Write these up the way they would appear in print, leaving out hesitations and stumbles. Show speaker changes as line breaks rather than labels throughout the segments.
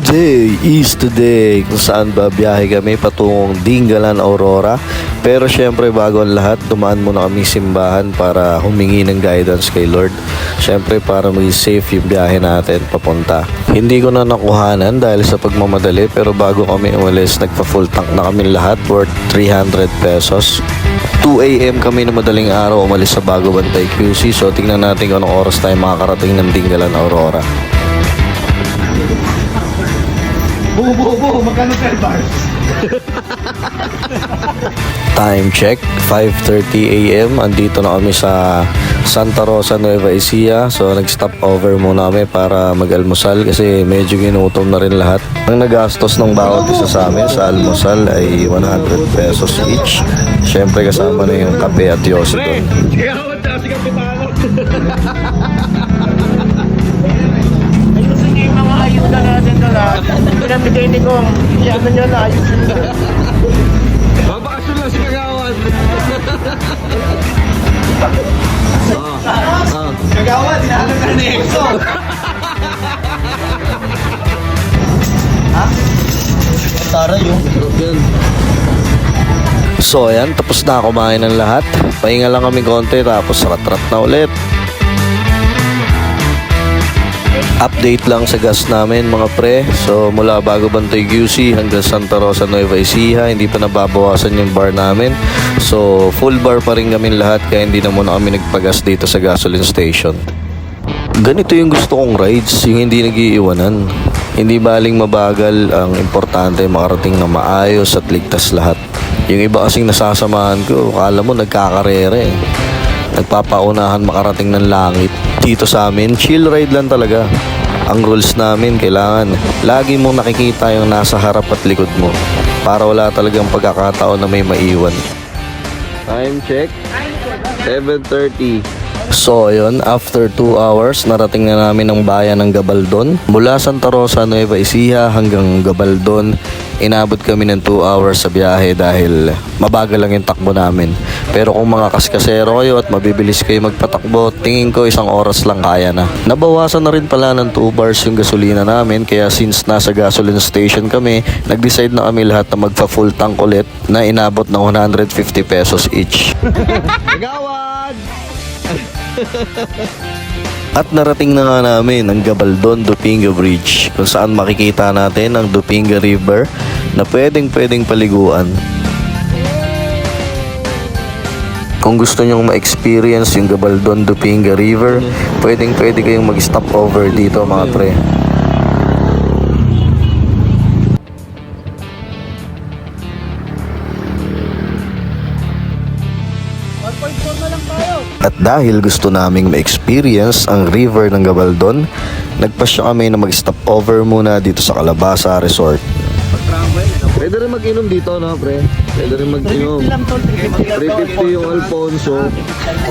Today is today kung saan babiyahe kami patungong Dingalan, Aurora. Pero syempre bago ang lahat, dumaan muna kami simbahan para humingi ng guidance kay Lord. Syempre para maging safe yung biyahe natin papunta. Hindi ko na nakuhanan dahil sa pagmamadali, pero bago kami umalis, nagpa-full tank na kami lahat worth 300 pesos. 2 AM kami na madaling araw umalis sa Bago Bantay QC. So tingnan natin kung anong oras tayo makakarating ng Dingalan, Aurora.
Magkano per bars?
Time check, 5:30 AM. Andito na kami sa Santa Rosa, Nueva Ecija. So nag-stop over muna kami para mag-almusal kasi medyo ginutom na rin lahat. Ang nagastos ng bawat isa sa amin sa almusal ay 100 pesos each. Syempre kasama na yung kape at yosi doon.
Ayusin niyo yung mga ayuda natin doon ha. Pinamigay ni Kong. Ano nyo na ayusin nyo.
Babakasyon lang si Kagawan.
Kagawa, dinalo ka ni Exo. Ha? Taray yun.
So ayan, tapos na kumain ng lahat. Pahinga lang kami konti tapos rat-rat na ulit. Update lang sa gas namin mga pre. So mula Bago Bantay QC hanggang Santa Rosa, Nueva Ecija, hindi pa nababawasan yung bar namin. So full bar pa rin kami lahat, kaya hindi na muna kami nagpagas dito sa gasoline station. Ganito yung gusto kong rides, yung hindi nagiiwanan. Hindi baling mabagal, ang importante makarating na maayos at ligtas lahat. Yung iba kasing nasasamahan ko, akala mo nagkakarere eh. Nagpapaunahan makarating ng langit. Dito sa amin, chill ride lang talaga. Ang rules namin, kailangan lagi mong nakikita yung nasa harap at likod mo para wala talagang pagkakataon na may maiwan. Time check, 7:30. So ayun, after 2 hours, narating na namin ang bayan ng Gabaldon. Mula Santa Rosa, Nueva Ecija hanggang Gabaldon, inabot kami ng 2 hours sa biyahe dahil mabagal lang yung takbo namin. Pero kung mga kaskasero kayo at mabibilis kayo magpatakbo, tingin ko 1 oras lang kaya na. Nabawasan na rin pala ng 2 bars yung gasolina namin, kaya since nasa gasoline station kami, nag-decide na kami lahat na magpa-full tank ulit na inabot ng 150 pesos each.
Kagawad!
At narating na nga namin ang Gabaldon Dupinga Bridge, kung saan makikita natin ang Dupinga River na pwedeng paliguan. Kung gusto nyong ma-experience yung Gabaldon Dupinga River, pwede kayong mag-stop over dito mga pre. At dahil gusto naming ma-experience ang river ng Gabaldon, nagpasya kami na mag-stop over muna dito sa Calabasa Resort. Pwede rin mag-inom dito, no, pre? Pwede rin mag-inom. 350 yung Alfonso.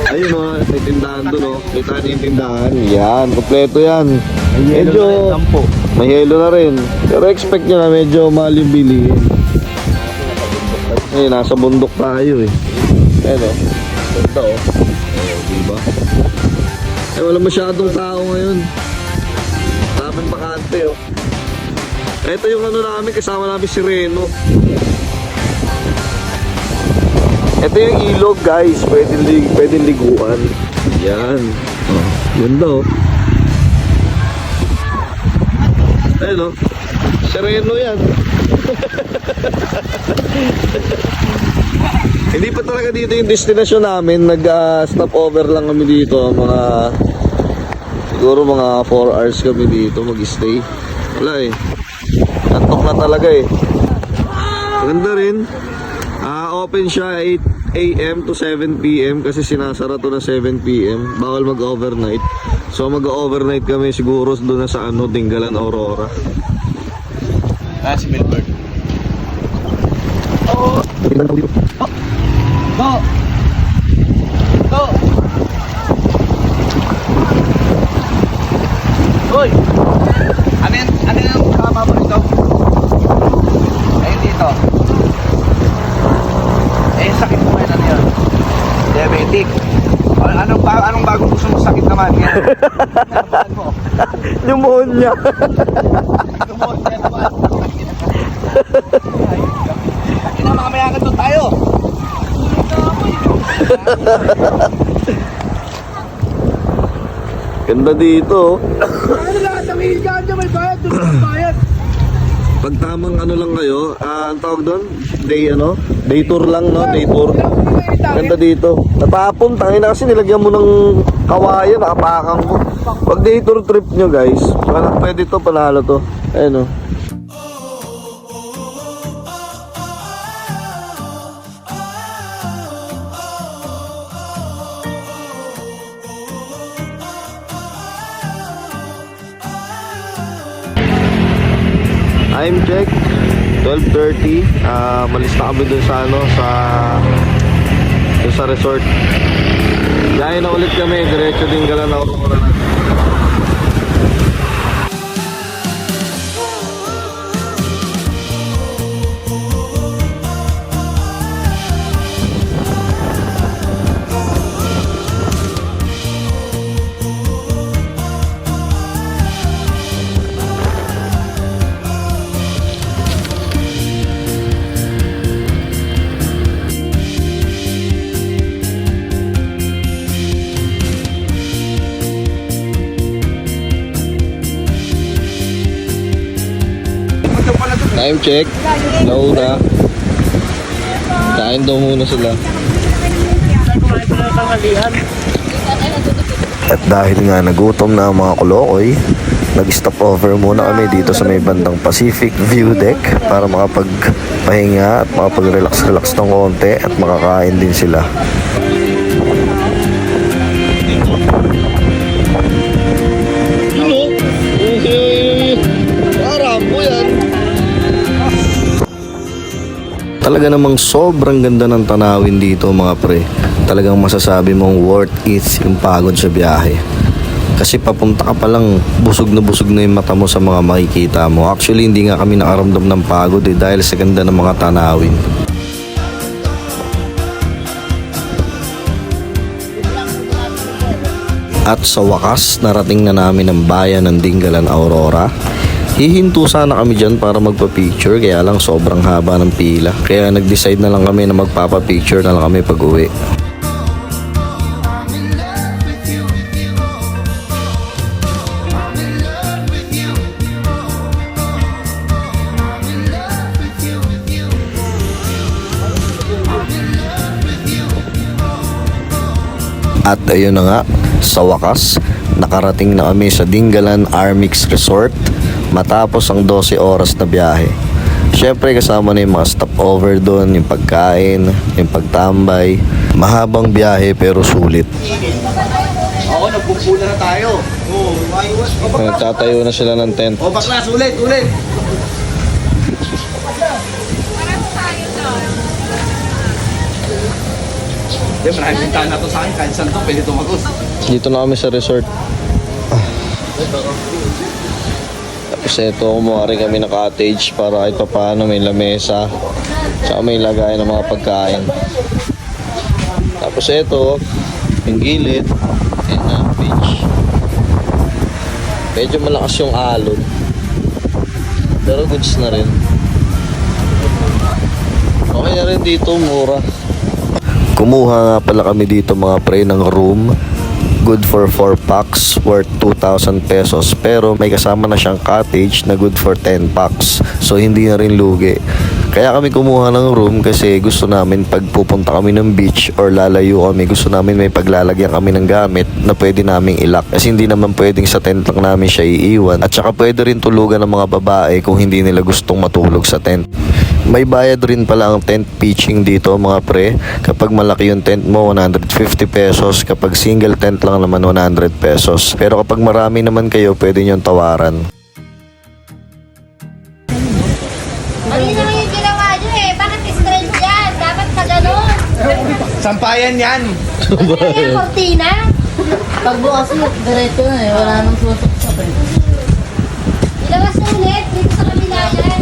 Ayun, no, may tindahan doon, no? Kita niyo yung tindahan. Yan, kompleto yan. Medyo, may yelo na rin. Pero expect nyo na medyo mahal yung bilihin. Eh, nasa bundok tayo, eh. Ayan, oh. Ganda, oh. Diba? Eh, wala masyadong tao ngayon. Daming bakante, oh. Ito yung ano namin, kasama namin si Reno. Ito yung ilog, guys. Pwedeng liguan. Yan. Oh, ganda, oh. Ayun, oh. Si Reno yan. Hindi pa talaga dito yung destination namin. Nag-stop over lang kami dito. Siguro mga 4 hours kami dito mag-stay. Wala eh. Antok na talaga eh. Ganda rin. Open siya 8 AM to 7 PM kasi sinasara to na 7 PM. Bawal mag-overnight. So mag-overnight kami siguro doon na sa Dingalan, Aurora.
Si Milbert. Go! Go! Hoy! Ano yung tama mo rito? Ayun dito. Eh, sakit mo ngayon, ano yun? Diabetic. Anong bagong gusto mo sakit naman? Yan. Ano mo?
Pneumonia.
Ina, mamaya ka doon tayo.
Ganda dito.
Ano lahat ng higaan dyan, may bayad. Doon may bayad.
Pag tamang ano lang kayo, ang tawag doon? Day tour lang, no? Day tour. Ganda dito. Natapon, tangin na kasi nilagyan mo ng kawayan, nakapakan mo. Pag day tour trip nyo guys, pwede to, panalo to. Ayun, oh. Time check 12:30. Malis na kami dun sa dun sa resort. Gaya na ulit kami, diretso din Galan Aurora. Time check. Nauna. Kain daw muna sila. At dahil nga nagutom na ang mga kulokoy, nag-stop over muna kami dito sa may bandang Pacific View Deck para makapagpahinga at makapag-relax ng konti at makakain din sila. Talaga namang sobrang ganda ng tanawin dito mga pre. Talagang masasabi mong worth it yung pagod sa biyahe. Kasi papunta ka pa lang, busog na yung mata mo sa mga makikita mo. Actually, hindi nga kami nakaramdam ng pagod dahil sa ganda ng mga tanawin. At sa wakas, narating na namin ang bayan ng Dingalan Aurora. Hihinto sana kami dyan para magpa-picture, kaya lang sobrang haba ng pila. Kaya nag-decide na lang kami na magpapa-picture na lang kami pag uwi. At ayun na nga, sa wakas, nakarating na kami sa Dingalan Armix Resort matapos ang 12 oras na biyahe. Syempre kasama na yung mga stopover doon, yung pagkain, yung pagtambay. Mahabang biyahe pero sulit.
Oo, nagpupula na tayo. Oo, maiwas.
Nagtatayo na sila ng tent.
O baklas, ulit. Hindi, maraming bintana to sa akin. Kahit saan to, pwede tumagos.
Dito na kami sa resort. Tapos ito, kumuha rin kami ng cottage para kahit papaano may lamesa. Saka may lagay ng mga pagkain. Tapos ito, yung gilid. Ayan na, beach. Medyo malakas yung alon. Pero goods na rin. Okay na rin dito, mura. Kumuha nga pala kami dito mga pre ng room. Good for 4 packs worth 2,000 pesos. Pero may kasama na siyang cottage na good for 10 packs. So hindi na rin lugi. Kaya kami kumuha ng room kasi gusto namin pag pupunta kami ng beach or lalayo kami, gusto namin may paglalagyan kami ng gamit na pwede naming ilak. Kasi hindi naman pwedeng sa tent lang namin siya iiwan. At saka pwede rin tulugan ng mga babae kung hindi nila gustong matulog sa tent. May bayad rin pala ang tent pitching dito mga pre. Kapag malaki yung tent mo, 150 pesos. Kapag single tent lang naman, 100 pesos. Pero kapag marami naman kayo, pwede nyo tawaran.
Ano naman yung ginawa nyo eh? Bakit stress yan? Dapat pa gano'n.
Sampayan yan.
Ano yung kortina?
Pagbukas mo, diretso na eh. Wala nang susok-sok eh.
Ilawas na ulit. Dito sa kabila yan.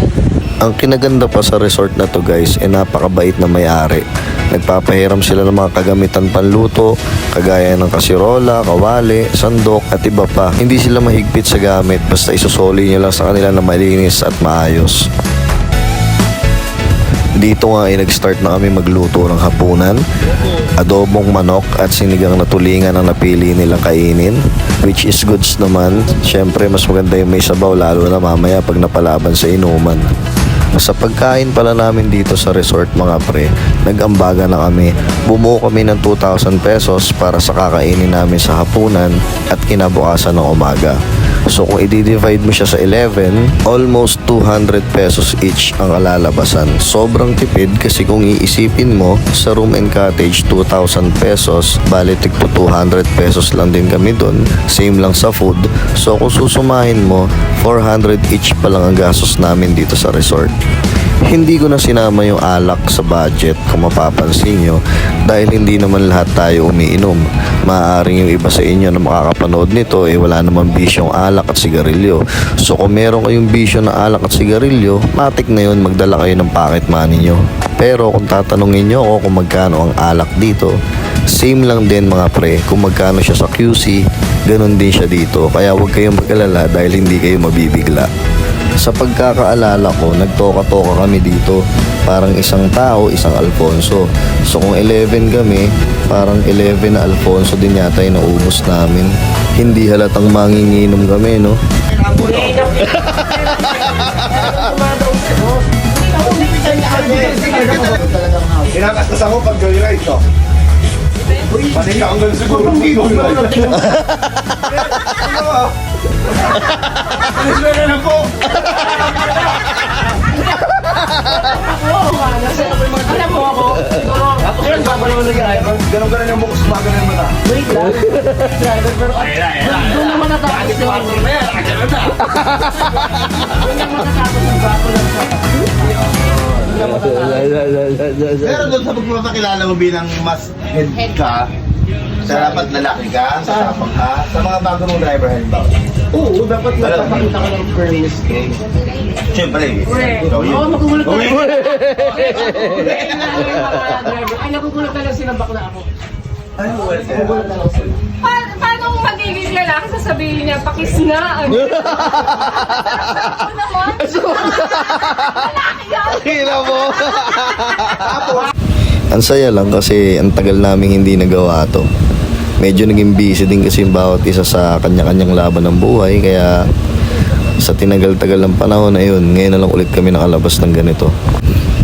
Ang kinaganda pa sa resort na to guys, napakabait na may-ari. Nagpapahiram sila ng mga kagamitan panluto, kagaya ng kasirola, kawali, sandok at iba pa. Hindi sila mahigpit sa gamit, basta isusoli nyo lang sa kanila na malinis at maayos. Dito nga ay nag-start na kami magluto ng hapunan. Adobong manok at sinigang na tulingan ang napili nilang kainin, which is goods naman. Syempre mas maganda yung may sabaw, lalo na mamaya pag napalaban sa inuman. Sa pagkain pala namin dito sa resort mga pre, nag-ambaga na kami. Bumuo kami ng 2,000 pesos para sa kakainin namin sa hapunan at kinabukasan ng umaga. So kung i-divide mo siya sa 11, almost 200 pesos each ang alalabasan. Sobrang tipid kasi kung iisipin mo, sa room and cottage 2,000 pesos, bali tig to 200 pesos lang din kami dun. Same lang sa food. So kung susumahin mo, 400 each pa lang ang gastos namin dito sa resort. Hindi ko na sinama yung alak sa budget kung mapapansin nyo, dahil hindi naman lahat tayo umiinom. Maaaring yung iba sa inyo na makakapanood nito wala naman bisyong alak at sigarilyo. So kung meron kayong bisyo ng alak at sigarilyo, matik na yun, magdala kayo ng pocket money nyo. Pero kung tatanungin nyo ako kung magkano ang alak dito, same lang din mga pre. Kung magkano siya sa QC, ganun din siya dito. Kaya huwag kayong mag-alala dahil hindi kayo mabibigla. Sa pagkakaalala ko, nagtoka-toka kami dito. Parang isang tao, isang Alfonso. So kung 11 kami, parang 11 na Alfonso din yata yung naubos namin. Hindi halatang manginginom kami, no?
Inakas ako pag joyride to. Pati ka hanggang siguro. Ano na po?
Alam mo ako, siguro,
Ganun ka na yung bukas, umaga na yung mata.
break lang. Driver, pero doon naman natapos yung doon naman natapos yung bago lang sa
Pero doon sa pagpapakilala mo bilang mas head ka, sa dapat lalaki ka, sa tapang ka, sa mga bago mong driver halimbawa.
Oo, dapat napapakita ka ng fairness to.
Siyempre, ikaw
Oo,
yun.
magugulat na lang. Ay, nagugulat na lang sila bakla ako. Nagugulat na lang sila.
Paano kung magiging lalaki sasabihin niya, pakis nga? Ano naman? Lalaki yan!
Hila mo! Ang saya lang kasi ang tagal namin hindi nagawa to. Medyo naging busy din kasi yung bawat isa sa kanya-kanyang laban ng buhay. Kaya sa tinagal-tagal ng panahon na yun, ngayon na lang ulit kami nakalabas ng ganito.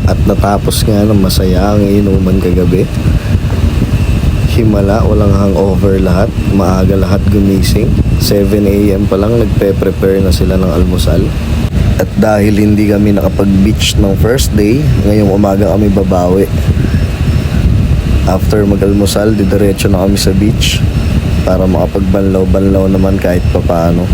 At natapos nga ng masaya ang inuman kagabi. Himala, walang hangover lahat. Maaga lahat gumising. 7 AM pa lang nagpe-prepare na sila ng almusal. At dahil hindi kami nakapag-beach ng first day, ngayong umaga kami babawi. After mag-almusal, didiretso na kami sa beach para makapagbanlaw-banlaw naman kahit papaano.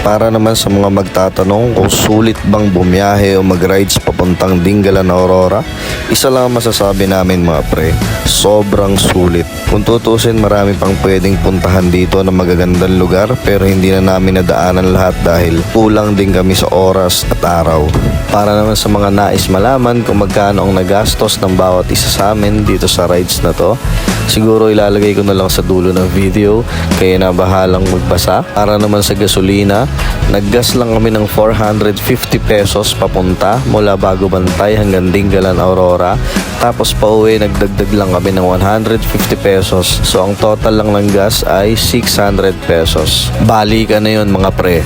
Para naman sa mga magtatanong kung sulit bang bumiyahe o mag-rides papuntang Dingalan, Aurora, isa lang ang masasabi namin mga pre, sobrang sulit. Kung tutusin, marami pang pwedeng puntahan dito na magagandang lugar pero hindi na namin nadaanan lahat dahil kulang din kami sa oras at araw. Para naman sa mga nais malaman kung magkano ang nagastos ng bawat isa sa amin dito sa rides na to, siguro ilalagay ko na lang sa dulo ng video, kaya na bahalang magbasa. Para naman sa gasolina, naggas lang kami ng 450 pesos papunta mula Bago Bantay hanggang Dingalan, Aurora. Tapos pauwi nagdagdag lang kami ng 150 pesos. So ang total lang ng gas ay 600 pesos. Balikan na yun mga pre.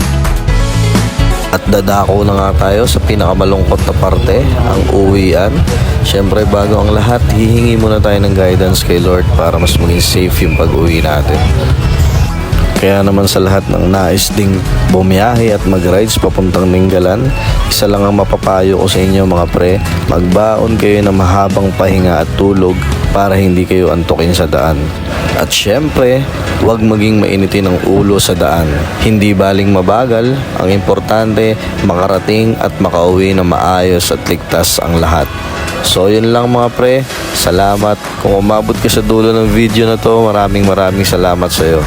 At dadako na nga tayo sa pinakamalungkot na parte, ang uwian. Siyempre bago ang lahat, hihingi muna tayo ng guidance kay Lord para mas maging safe yung pag-uwi natin. Kaya naman sa lahat ng nais ding bumiyahe at mag-rides papuntang Ninggalan, isa lang ang mapapayo ko sa inyo mga pre, magbaon kayo ng mahabang pahinga at tulog para hindi kayo antukin sa daan. At syempre, huwag maging mainitin ang ulo sa daan. Hindi baling mabagal, ang importante makarating at makauwi na maayos at ligtas ang lahat. So yun lang mga pre, salamat. Kung umabot ka sa dulo ng video na to, maraming salamat sa iyo.